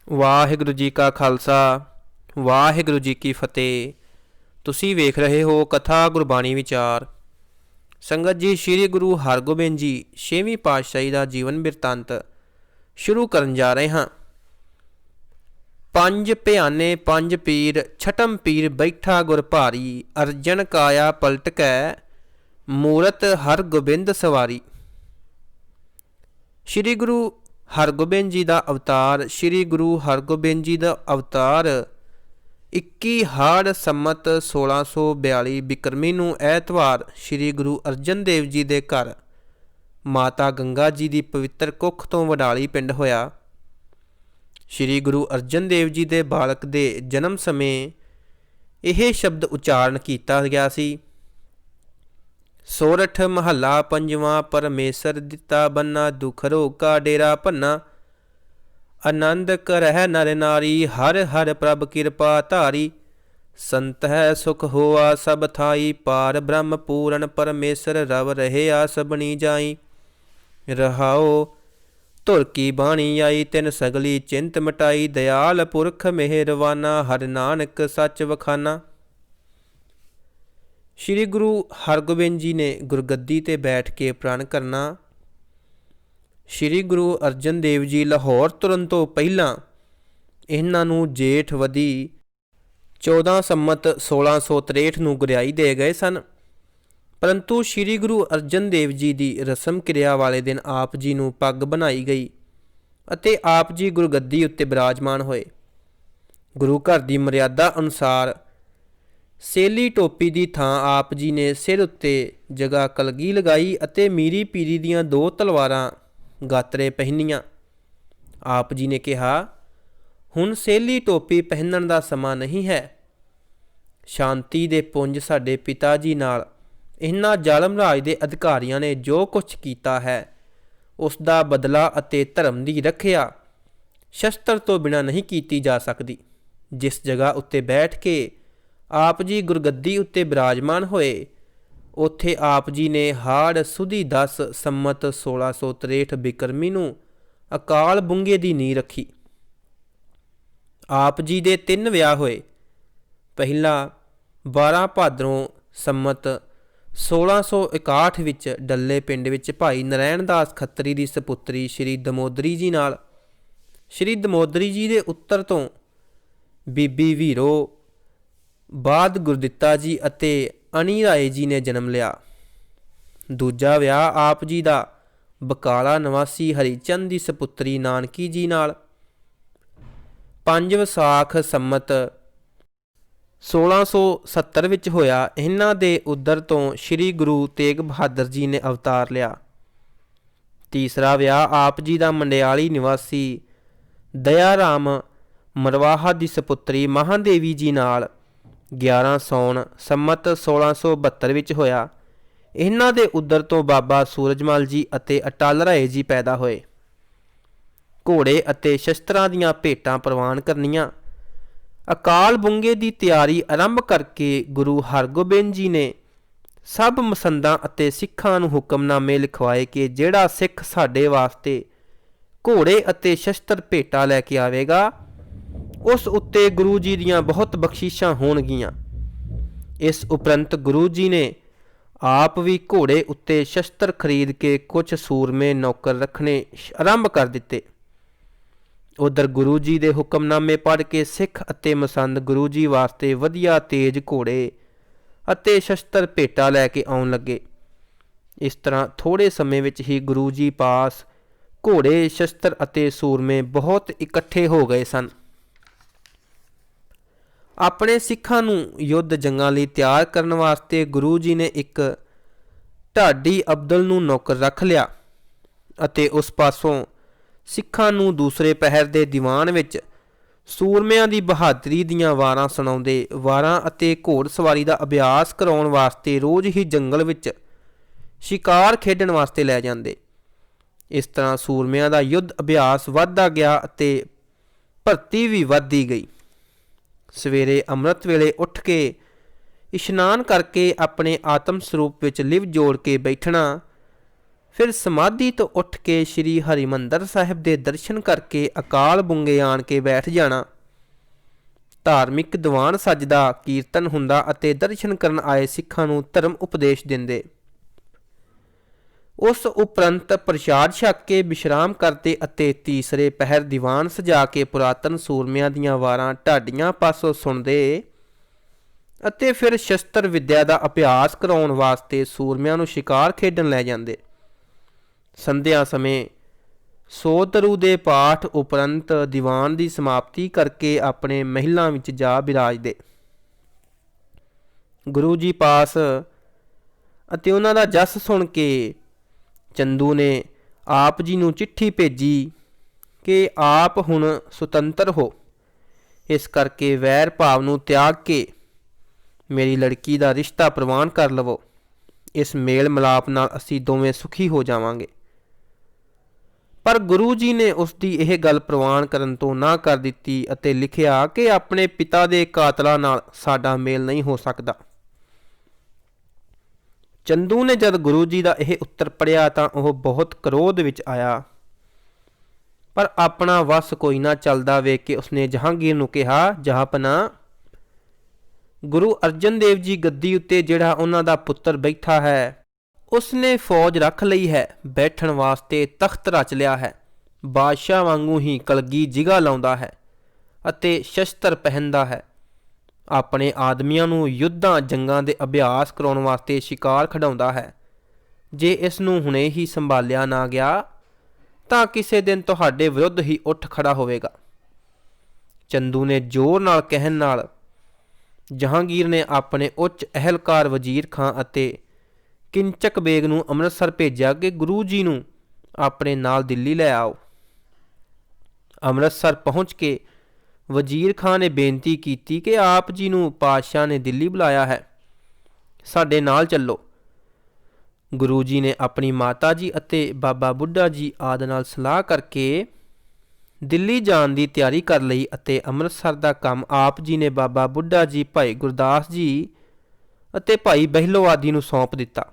ਵਾਹਿਗੁਰੂ ਜੀ ਕਾ ਖਾਲਸਾ ਵਾਹਿਗੁਰੂ ਜੀ ਕੀ ਫਤਿਹ। ਤੁਸੀਂ ਵੇਖ ਰਹੇ ਹੋ ਕਥਾ ਗੁਰਬਾਣੀ ਵਿਚਾਰ। ਸੰਗਤ ਜੀ, ਸ੍ਰੀ ਗੁਰੂ ਹਰਗੋਬਿੰਦ ਜੀ 6ਵੀਂ ਪਾਤਸ਼ਾਹੀ ਦਾ ਜੀਵਨ ਬਿਰਤਾਂਤ ਸ਼ੁਰੂ ਕਰਨ ਜਾ ਰਹੇ ਹਾਂ। ਪੰਜ ਭਿਆਨੇ ਪੰਜ ਪੀਰ, ਛਟਮ ਪੀਰ ਬੈਠਾ ਗੁਰ ਭਾਰੀ। ਅਰਜਨ ਕਾਇਆ ਪਲਟ ਕੈ, ਮੂਰਤ ਹਰਗੋਬਿੰਦ ਸਵਾਰੀ। ਸ੍ਰੀ ਗੁਰੂ ਹਰਗੋਬਿੰਦ ਜੀ ਦਾ ਅਵਤਾਰ। ਸ੍ਰੀ ਗੁਰੂ ਹਰਗੋਬਿੰਦ ਜੀ ਦਾ ਅਵਤਾਰ 21 ਹਾੜ ਸੰਮਤ 1642 ਬਿਕਰਮੀ ਨੂੰ ਐਤਵਾਰ ਸ੍ਰੀ ਗੁਰੂ ਅਰਜਨ ਦੇਵ ਜੀ ਦੇ ਘਰ ਮਾਤਾ ਗੰਗਾ ਜੀ ਦੀ ਪਵਿੱਤਰ ਕੁੱਖ ਤੋਂ ਵਡਾਲੀ ਪਿੰਡ ਹੋਇਆ। ਸ੍ਰੀ ਗੁਰੂ ਅਰਜਨ ਦੇਵ ਜੀ ਦੇ ਬਾਲਕ ਦੇ ਜਨਮ ਸਮੇਂ ਇਹ ਸ਼ਬਦ ਉਚਾਰਨ ਕੀਤਾ ਗਿਆ ਸੀ। ਸੋਰਠ ਮਹੱਲਾ ਪੰਜਵਾਂ। ਪਰਮੇਸ਼ਰ ਦਿੱਤਾ ਬੰਨਾ, ਦੁਖ ਰੋਗ ਕਾ ਡੇਰਾ ਭੰਨਾ। ਆਨੰਦ ਕਰਹਿ ਨਰ ਨਾਰੀ, ਹਰ ਹਰ ਪ੍ਰਭ ਕਿਰਪਾ ਧਾਰੀ। ਸੰਤ ਹੈ ਸੁਖ ਹੋਆ ਸਭ ਥਾਈ, ਪਾਰ ਬ੍ਰਹਮ ਪੂਰਨ ਪਰਮੇਸ਼ਰ ਰਵ ਰਹਿਆ ਸਭਨੀ ਜਾਈ। ਰਹਾਓ ਧੁਰ ਕੀ ਬਾਣੀ ਆਈ, ਤਿਨ ਸਗਲੀ ਚਿੰਤ ਮਿਟਾਈ। ਦਇਆਲ ਪੁਰਖ ਮਿਹਰਵਾਨਾ, ਹਰਿ ਨਾਨਕ ਸੱਚ ਵਖਾਨਾ। ਸ੍ਰੀ ਗੁਰੂ ਹਰਗੋਬਿੰਦ ਜੀ ਨੇ ਗੁਰਗੱਦੀ 'ਤੇ ਬੈਠ ਕੇ ਪ੍ਰਣ ਕਰਨਾ। ਸ੍ਰੀ ਗੁਰੂ ਅਰਜਨ ਦੇਵ ਜੀ ਲਾਹੌਰ ਤੁਰਨ ਤੋਂ ਪਹਿਲਾਂ ਇਹਨਾਂ ਨੂੰ ਜੇਠ ਵਦੀ 14 ਸੰਮਤ 1663 ਨੂੰ ਗੁਰਿਆਈ ਦੇ ਗਏ ਸਨ। ਪਰੰਤੂ ਸ੍ਰੀ ਗੁਰੂ ਅਰਜਨ ਦੇਵ ਜੀ ਦੀ ਰਸਮ ਕਿਰਿਆ ਵਾਲੇ ਦਿਨ ਆਪ ਜੀ ਨੂੰ ਪੱਗ ਬਣਾਈ ਗਈ ਅਤੇ ਆਪ ਜੀ ਗੁਰਗੱਦੀ ਉੱਤੇ ਬਿਰਾਜਮਾਨ ਹੋਏ। ਗੁਰੂ ਘਰ ਦੀ ਮਰਿਆਦਾ ਅਨੁਸਾਰ ਸੇਲੀ ਟੋਪੀ ਦੀ ਥਾਂ ਆਪ ਜੀ ਨੇ ਸਿਰ ਉੱਤੇ ਜਗ੍ਹਾ ਕਲਗੀ ਲਗਾਈ ਅਤੇ ਮੀਰੀ ਪੀਰੀ ਦੀਆਂ 2 ਤਲਵਾਰਾਂ ਗਾਤਰੇ ਪਹਿਨੀਆਂ। ਆਪ ਜੀ ਨੇ ਕਿਹਾ, ਹੁਣ ਸੇਲੀ ਟੋਪੀ ਪਹਿਨਣ ਦਾ ਸਮਾਂ ਨਹੀਂ ਹੈ। ਸ਼ਾਂਤੀ ਦੇ ਪੁੰਜ ਸਾਡੇ ਪਿਤਾ ਜੀ ਨਾਲ ਇਹਨਾਂ ਜ਼ਾਲਮ ਰਾਜ ਦੇ ਅਧਿਕਾਰੀਆਂ ਨੇ ਜੋ ਕੁਝ ਕੀਤਾ ਹੈ, ਉਸ ਦਾ ਬਦਲਾ ਅਤੇ ਧਰਮ ਦੀ ਰੱਖਿਆ ਸ਼ਸਤਰ ਤੋਂ ਬਿਨਾਂ ਨਹੀਂ ਕੀਤੀ ਜਾ ਸਕਦੀ। ਜਿਸ ਜਗ੍ਹਾ ਉੱਤੇ ਬੈਠ ਕੇ ਆਪ ਜੀ ਗੁਰਗੱਦੀ ਉੱਤੇ ਬਿਰਾਜਮਾਨ ਹੋਏ, ਉੱਥੇ ਆਪ ਜੀ ਨੇ ਹਾੜ ਸੁਦੀ 10 ਸੰਮਤ 1663 ਬਿਕਰਮੀ ਨੂੰ ਅਕਾਲ ਬੁੰਗੇ ਦੀ ਨੀਂਹ ਰੱਖੀ। ਆਪ ਜੀ ਦੇ 3 ਵਿਆਹ ਹੋਏ। ਪਹਿਲਾ 12 ਭਾਦਰੋਂ ਸੰਮਤ 1661 ਵਿੱਚ ਡੱਲੇ ਪਿੰਡ ਵਿੱਚ ਭਾਈ ਨਰੈਣ ਦਾਸ ਖੱਤਰੀ ਦੀ ਸਪੁੱਤਰੀ ਸ਼੍ਰੀ ਦਮੋਦਰੀ ਜੀ ਨਾਲ। ਸ਼੍ਰੀ ਦਮੋਦਰੀ ਜੀ ਦੇ ਉੱਤਰ ਤੋਂ ਬੀਬੀ ਵੀਰੋ, ਬਾਅਦ ਗੁਰਦਿੱਤਾ ਜੀ ਅਤੇ ਅਣੀ ਰਾਏ ਜੀ ਨੇ ਜਨਮ ਲਿਆ। ਦੂਜਾ ਵਿਆਹ ਆਪ ਜੀ ਦਾ ਬਕਾਲਾ ਨਿਵਾਸੀ ਹਰੀਚੰਦ ਦੀ ਸਪੁੱਤਰੀ ਨਾਨਕੀ ਜੀ ਨਾਲ 5 ਵਿਸਾਖ ਸੰਮਤ 1670 ਵਿੱਚ ਹੋਇਆ। ਇਹਨਾਂ ਦੇ ਉਦਰ ਤੋਂ ਸ੍ਰੀ ਗੁਰੂ ਤੇਗ ਬਹਾਦਰ ਜੀ ਨੇ ਅਵਤਾਰ ਲਿਆ। ਤੀਸਰਾ ਵਿਆਹ ਆਪ ਜੀ ਦਾ ਮੰਡਿਆਲੀ ਨਿਵਾਸੀ ਦਇਆ ਰਾਮ ਮਰਵਾਹਾ ਦੀ ਸਪੁੱਤਰੀ ਮਹਾਂਦੇਵੀ ਜੀ ਨਾਲ 11 ਸੌਣ ਸੰਮਤ 1672 ਵਿੱਚ ਹੋਇਆ। ਇਹਨਾਂ ਦੇ ਉਦਰ ਤੋਂ ਬਾਬਾ ਸੂਰਜਮਲ ਜੀ ਅਤੇ ਅਟਲ ਰਾਏ ਜੀ ਪੈਦਾ ਹੋਏ। ਘੋੜੇ ਅਤੇ ਸ਼ਸਤਰਾਂ ਦੀਆਂ ਭੇਟਾਂ ਪ੍ਰਵਾਨ ਕਰਨੀਆਂ। ਅਕਾਲ ਬੁੰਗੇ ਦੀ ਤਿਆਰੀ ਆਰੰਭ ਕਰਕੇ ਗੁਰੂ ਹਰਗੋਬਿੰਦ ਜੀ ਨੇ ਸਭ ਮਸੰਦਾਂ ਅਤੇ ਸਿੱਖਾਂ ਨੂੰ ਹੁਕਮਨਾਮੇ ਲਿਖਵਾਏ ਕਿ ਜਿਹੜਾ ਸਿੱਖ ਸਾਡੇ ਵਾਸਤੇ ਘੋੜੇ ਅਤੇ ਸ਼ਸਤਰ ਭੇਟਾ ਲੈ ਕੇ ਆਵੇਗਾ, ਉਸ ਉੱਤੇ ਗੁਰੂ ਜੀ ਦੀਆਂ ਬਹੁਤ ਬਖਸ਼ਿਸ਼ਾਂ ਹੋਣਗੀਆਂ। ਇਸ ਉਪਰੰਤ ਗੁਰੂ ਜੀ ਨੇ ਆਪ ਵੀ ਘੋੜੇ ਉੱਤੇ ਸ਼ਸਤਰ ਖਰੀਦ ਕੇ ਕੁਝ ਸੂਰਮੇ ਨੌਕਰ ਰੱਖਣੇ ਆਰੰਭ ਕਰ ਦਿੱਤੇ। ਉਧਰ ਗੁਰੂ ਜੀ ਦੇ ਹੁਕਮਨਾਮੇ ਪੜ੍ਹ ਕੇ ਸਿੱਖ ਅਤੇ ਮਸੰਦ ਗੁਰੂ ਜੀ ਵਾਸਤੇ ਵਧੀਆ ਤੇਜ਼ ਘੋੜੇ ਅਤੇ ਸ਼ਸਤਰ ਭੇਟਾ ਲੈ ਕੇ ਆਉਣ ਲੱਗੇ। ਇਸ ਤਰ੍ਹਾਂ ਥੋੜ੍ਹੇ ਸਮੇਂ ਵਿੱਚ ਹੀ ਗੁਰੂ ਜੀ ਪਾਸ ਘੋੜੇ, ਸ਼ਸਤਰ ਅਤੇ ਸੂਰਮੇ ਬਹੁਤ ਇਕੱਠੇ ਹੋ ਗਏ ਸਨ। ਆਪਣੇ ਸਿੱਖਾਂ ਨੂੰ ਯੁੱਧ ਜੰਗਾਂ ਲਈ ਤਿਆਰ ਕਰਨ ਵਾਸਤੇ ਗੁਰੂ ਜੀ ਨੇ ਇੱਕ ਢਾਡੀ ਅਬਦਲ ਨੂੰ ਨੌਕਰ ਰੱਖ ਲਿਆ ਅਤੇ ਉਸ ਪਾਸੋਂ ਸਿੱਖਾਂ ਨੂੰ ਦੂਸਰੇ ਪਹਿਰ ਦੇ ਦੀਵਾਨ ਵਿੱਚ ਸੂਰਮਿਆਂ ਦੀ ਬਹਾਦਰੀ ਦੀਆਂ ਵਾਰਾਂ ਸੁਣਾਉਂਦੇ, ਵਾਰਾਂ ਅਤੇ ਘੋੜ ਸਵਾਰੀ ਦਾ ਅਭਿਆਸ ਕਰਾਉਣ ਵਾਸਤੇ ਰੋਜ਼ ਹੀ ਜੰਗਲ ਵਿੱਚ ਸ਼ਿਕਾਰ ਖੇਡਣ ਵਾਸਤੇ ਲੈ ਜਾਂਦੇ। ਇਸ ਤਰ੍ਹਾਂ ਸੂਰਮਿਆਂ ਦਾ ਯੁੱਧ ਅਭਿਆਸ ਵੱਧਦਾ ਗਿਆ ਅਤੇ ਭਰਤੀ ਵੀ ਵੱਧਦੀ ਗਈ। ਸਵੇਰੇ ਅੰਮ੍ਰਿਤ ਵੇਲੇ ਉੱਠ ਕੇ ਇਸ਼ਨਾਨ ਕਰਕੇ ਆਪਣੇ ਆਤਮ ਸਰੂਪ ਵਿੱਚ ਲਿਵ ਜੋੜ ਕੇ ਬੈਠਣਾ ਫਿਰ ਸਮਾਧੀ ਤੋਂ ਉੱਠ ਕੇ ਸ੍ਰੀ ਹਰਿਮੰਦਰ ਸਾਹਿਬ ਦੇ ਦਰਸ਼ਨ ਕਰਕੇ ਅਕਾਲ ਬੁੰਗੇ ਆਣ ਕੇ ਬੈਠ ਜਾਣਾ। ਧਾਰਮਿਕ ਦੀਵਾਨ ਸੱਜਦਾ, ਕੀਰਤਨ ਹੁੰਦਾ ਅਤੇ ਦਰਸ਼ਨ ਕਰਨ ਆਏ ਸਿੱਖਾਂ ਨੂੰ ਧਰਮ ਉਪਦੇਸ਼ ਦਿੰਦੇ। ਉਸ ਉਪਰੰਤ ਪ੍ਰਸ਼ਾਦ ਛਕ ਕੇ ਵਿਸ਼ਰਾਮ ਕਰਦੇ ਅਤੇ ਤੀਸਰੇ ਪਹਿਰ ਦੀਵਾਨ ਸਜਾ ਕੇ ਪੁਰਾਤਨ ਸੂਰਮਿਆਂ ਦੀਆਂ ਵਾਰਾਂ ਢਾਡੀਆਂ ਪਾਸੋਂ ਸੁਣਦੇ ਅਤੇ ਫਿਰ ਸ਼ਸਤਰ ਵਿੱਦਿਆ ਦਾ ਅਭਿਆਸ ਕਰਾਉਣ ਵਾਸਤੇ ਸੂਰਮਿਆਂ ਨੂੰ ਸ਼ਿਕਾਰ ਖੇਡਣ ਲੈ ਜਾਂਦੇ। ਸੰਧਿਆ ਸਮੇਂ ਸੋਧਰੂ ਦੇ ਪਾਠ ਉਪਰੰਤ ਦੀਵਾਨ ਦੀ ਸਮਾਪਤੀ ਕਰਕੇ ਆਪਣੇ ਮਹਿਲਾਂ ਵਿੱਚ ਜਾ ਬਿਰਾਜਦੇ। ਗੁਰੂ ਜੀ ਪਾਸ ਅਤੇ ਉਹਨਾਂ ਦਾ ਜਸ ਸੁਣ ਕੇ ਚੰਦੂ ਨੇ ਆਪ ਜੀ ਨੂੰ ਚਿੱਠੀ ਭੇਜੀ ਕਿ ਆਪ ਹੁਣ ਸੁਤੰਤਰ ਹੋ, ਇਸ ਕਰਕੇ ਵੈਰ ਭਾਵ ਨੂੰ ਤਿਆਗ ਕੇ ਮੇਰੀ ਲੜਕੀ ਦਾ ਰਿਸ਼ਤਾ ਪ੍ਰਵਾਨ ਕਰ ਲਵੋ। ਇਸ ਮੇਲ ਮਿਲਾਪ ਨਾਲ ਅਸੀਂ ਦੋਵੇਂ ਸੁਖੀ ਹੋ ਜਾਵਾਂਗੇ। ਪਰ ਗੁਰੂ ਜੀ ਨੇ ਉਸ ਦੀ ਇਹ ਗੱਲ ਪ੍ਰਵਾਨ ਕਰਨ ਤੋਂ ਨਾ ਕਰ ਦਿੱਤੀ ਅਤੇ ਲਿਖਿਆ ਕਿ ਆਪਣੇ ਪਿਤਾ ਦੇ ਕਾਤਲਾਂ ਨਾਲ ਸਾਡਾ ਮੇਲ ਨਹੀਂ ਹੋ ਸਕਦਾ। ਚੰਦੂ ਨੇ ਜਦ ਗੁਰੂ ਜੀ ਦਾ ਇਹ ਉੱਤਰ ਪੜ੍ਹਿਆ ਤਾਂ ਉਹ ਬਹੁਤ ਕ੍ਰੋਧ ਵਿੱਚ ਆਇਆ, ਪਰ ਆਪਣਾ ਵਸ ਕੋਈ ਨਾ ਚੱਲਦਾ ਵੇਖ ਕੇ ਉਸਨੇ ਜਹਾਂਗੀਰ ਨੂੰ ਕਿਹਾ, ਜਹਾਂਪਨਾ, ਗੁਰੂ ਅਰਜਨ ਦੇਵ ਜੀ ਗੱਦੀ ਉੱਤੇ ਜਿਹੜਾ ਉਹਨਾਂ ਦਾ ਪੁੱਤਰ ਬੈਠਾ ਹੈ, ਉਸਨੇ ਫੌਜ ਰੱਖ ਲਈ ਹੈ, ਬੈਠਣ ਵਾਸਤੇ ਤਖਤ ਰਚ ਲਿਆ ਹੈ, ਬਾਦਸ਼ਾਹ ਵਾਂਗੂ ਹੀ ਕਲਗੀ ਜਿਗਾ ਲਾਉਂਦਾ ਹੈ ਅਤੇ ਸ਼ਸਤਰ ਪਹਿਨਦਾ ਹੈ, ਆਪਣੇ ਆਦਮੀਆਂ ਨੂੰ ਯੁੱਧਾਂ ਜੰਗਾਂ ਦੇ ਅਭਿਆਸ ਕਰਾਉਣ ਵਾਸਤੇ ਸ਼ਿਕਾਰ ਖਿਡਾਉਂਦਾ ਹੈ। ਜੇ ਇਸ ਨੂੰ ਹੁਣੇ ਹੀ ਸੰਭਾਲਿਆ ਨਾ ਗਿਆ ਤਾਂ ਕਿਸੇ ਦਿਨ ਤੁਹਾਡੇ ਵਿਰੁੱਧ ਹੀ ਉੱਠ ਖੜਾ ਹੋਵੇਗਾ। ਚੰਦੂ ਨੇ ਜ਼ੋਰ ਨਾਲ ਕਹਿਣ ਨਾਲ ਜਹਾਂਗੀਰ ਨੇ ਆਪਣੇ ਉੱਚ ਅਹਿਲਕਾਰ ਵਜ਼ੀਰ ਖਾਂ ਅਤੇ ਕਿੰਚਕ ਬੇਗ ਨੂੰ ਅੰਮ੍ਰਿਤਸਰ ਭੇਜਿਆ ਕਿ ਗੁਰੂ ਜੀ ਨੂੰ ਆਪਣੇ ਨਾਲ ਦਿੱਲੀ ਲੈ ਆਓ। ਅੰਮ੍ਰਿਤਸਰ ਪਹੁੰਚ ਕੇ ਵਜ਼ੀਰ ਖਾਂ ਨੇ ਬੇਨਤੀ ਕੀਤੀ ਕਿ ਆਪ ਜੀ ਨੂੰ ਪਾਤਸ਼ਾਹ ਨੇ ਦਿੱਲੀ ਬੁਲਾਇਆ ਹੈ, ਸਾਡੇ ਨਾਲ ਚੱਲੋ। ਗੁਰੂ ਜੀ ਨੇ ਆਪਣੀ ਮਾਤਾ ਜੀ ਅਤੇ ਬਾਬਾ ਬੁੱਢਾ ਜੀ ਆਦਿ ਨਾਲ ਸਲਾਹ ਕਰਕੇ ਦਿੱਲੀ ਜਾਣ ਦੀ ਤਿਆਰੀ ਕਰ ਲਈ ਅਤੇ ਅੰਮ੍ਰਿਤਸਰ ਦਾ ਕੰਮ ਆਪ ਜੀ ਨੇ ਬਾਬਾ ਬੁੱਢਾ ਜੀ, ਭਾਈ ਗੁਰਦਾਸ ਜੀ ਅਤੇ ਭਾਈ ਬਹਿਲੋ ਆਦਿ ਨੂੰ ਸੌਂਪ ਦਿੱਤਾ।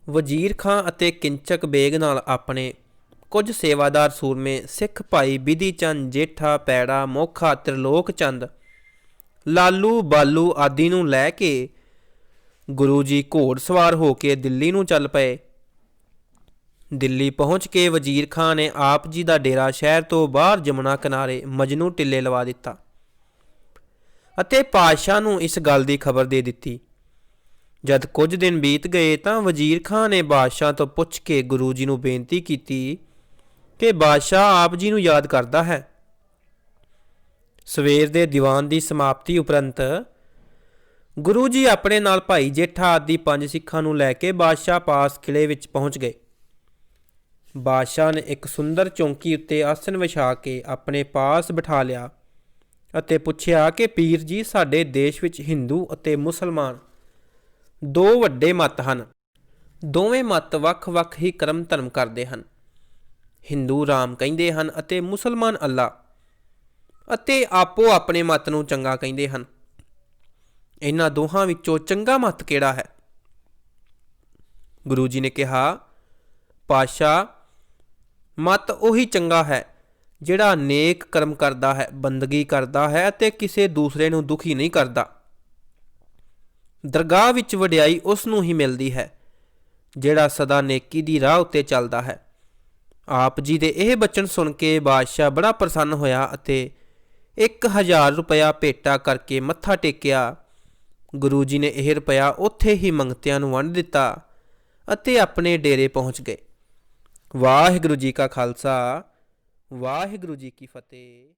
ਵਜ਼ੀਰ ਖਾਂ ਅਤੇ ਕਿੰਚਕ ਬੇਗ ਨਾਲ ਆਪਣੇ ਕੁਝ ਸੇਵਾਦਾਰ ਸੂਰਮੇ ਸਿੱਖ ਭਾਈ ਬਿਧੀ ਚੰਦ, ਜੇਠਾ, ਪੈੜਾ, ਮੋਖਾ, ਤ੍ਰਿਲੋਕ ਚੰਦ, ਲਾਲੂ, ਬਾਲੂ ਆਦਿ ਨੂੰ ਲੈ ਕੇ ਗੁਰੂ ਜੀ ਘੋੜ ਸਵਾਰ ਹੋ ਕੇ ਦਿੱਲੀ ਨੂੰ ਚੱਲ ਪਏ। ਦਿੱਲੀ ਪਹੁੰਚ ਕੇ ਵਜ਼ੀਰ ਖਾਂ ਨੇ ਆਪ ਜੀ ਦਾ ਡੇਰਾ ਸ਼ਹਿਰ ਤੋਂ ਬਾਹਰ ਜਮੁਨਾ ਕਿਨਾਰੇ ਮਜਨੂ ਟਿੱਲੇ ਲਵਾ ਦਿੱਤਾ ਅਤੇ ਪਾਤਸ਼ਾਹ ਨੂੰ ਇਸ ਗੱਲ ਦੀ ਖਬਰ ਦੇ ਦਿੱਤੀ। ਜਦ ਕੁਝ ਦਿਨ ਬੀਤ ਗਏ ਤਾਂ ਵਜ਼ੀਰ ਖਾਂ ਨੇ ਬਾਦਸ਼ਾਹ ਤੋਂ ਪੁੱਛ ਕੇ ਗੁਰੂ ਜੀ ਨੂੰ ਬੇਨਤੀ ਕੀਤੀ ਕਿ ਬਾਦਸ਼ਾਹ ਆਪ ਜੀ ਨੂੰ ਯਾਦ ਕਰਦਾ ਹੈ। ਸਵੇਰ ਦੇ ਦੀਵਾਨ ਦੀ ਸਮਾਪਤੀ ਉਪਰੰਤ ਗੁਰੂ ਜੀ ਆਪਣੇ ਨਾਲ ਭਾਈ ਜੇਠਾ ਆਦਿ 5 ਸਿੱਖਾਂ ਨੂੰ ਲੈ ਕੇ ਬਾਦਸ਼ਾਹ ਪਾਸ ਕਿਲੇ ਵਿੱਚ ਪਹੁੰਚ ਗਏ। ਬਾਦਸ਼ਾਹ ਨੇ ਇੱਕ ਸੁੰਦਰ ਚੌਂਕੀ ਉੱਤੇ ਆਸਣ ਵਿਛਾ ਕੇ ਆਪਣੇ ਪਾਸ ਬਿਠਾ ਲਿਆ ਅਤੇ ਪੁੱਛਿਆ ਕਿ ਪੀਰ ਜੀ, ਸਾਡੇ ਦੇਸ਼ ਵਿੱਚ ਹਿੰਦੂ ਅਤੇ ਮੁਸਲਮਾਨ ਦੋ ਵੱਡੇ ਮੱਤ ਹਨ। ਦੋਵੇਂ ਮੱਤ ਵੱਖ-ਵੱਖ ਹੀ ਕਰਮ ਧਰਮ ਕਰਦੇ ਹਨ। ਹਿੰਦੂ ਰਾਮ ਕਹਿੰਦੇ ਹਨ ਅਤੇ ਮੁਸਲਮਾਨ ਅੱਲਾ, ਅਤੇ ਆਪੋ ਆਪਣੇ ਮੱਤ ਨੂੰ ਚੰਗਾ ਕਹਿੰਦੇ ਹਨ। ਇਹਨਾਂ ਦੋਹਾਂ ਵਿੱਚੋਂ ਚੰਗਾ ਮੱਤ ਕਿਹੜਾ ਹੈ? ਗੁਰੂ ਜੀ ਨੇ ਕਿਹਾ, ਪਾਤਸ਼ਾਹ, ਮੱਤ ਉਹੀ ਚੰਗਾ ਹੈ ਜਿਹੜਾ ਨੇਕ ਕਰਮ ਕਰਦਾ ਹੈ, ਬੰਦਗੀ ਕਰਦਾ ਹੈ ਅਤੇ ਕਿਸੇ ਦੂਸਰੇ ਨੂੰ ਦੁਖੀ ਨਹੀਂ ਕਰਦਾ। ਦਰਗਾਹ ਵਿੱਚ ਵਡਿਆਈ ਉਸ ਨੂੰ ਹੀ ਮਿਲਦੀ ਹੈ ਜਿਹੜਾ ਸਦਾ ਨੇਕੀ ਦੀ ਰਾਹ ਉੱਤੇ ਚੱਲਦਾ ਹੈ। ਆਪ ਜੀ ਦੇ ਇਹ ਬਚਨ ਸੁਣ ਕੇ ਬਾਦਸ਼ਾਹ ਬੜਾ ਪ੍ਰਸੰਨ ਹੋਇਆ ਅਤੇ 1000 ਰੁਪਇਆ ਭੇਟਾ ਕਰਕੇ ਮੱਥਾ ਟੇਕਿਆ। ਗੁਰੂ ਜੀ ਨੇ ਇਹ ਰੁਪਇਆ ਉੱਥੇ ਹੀ ਮੰਗਤਿਆਂ ਨੂੰ ਵੰਡ ਦਿੱਤਾ ਅਤੇ ਆਪਣੇ ਡੇਰੇ ਪਹੁੰਚ ਗਏ। ਵਾਹਿਗੁਰੂ ਜੀ ਕਾ ਖਾਲਸਾ, ਵਾਹਿਗੁਰੂ ਜੀ ਕੀ ਫਤਿਹ।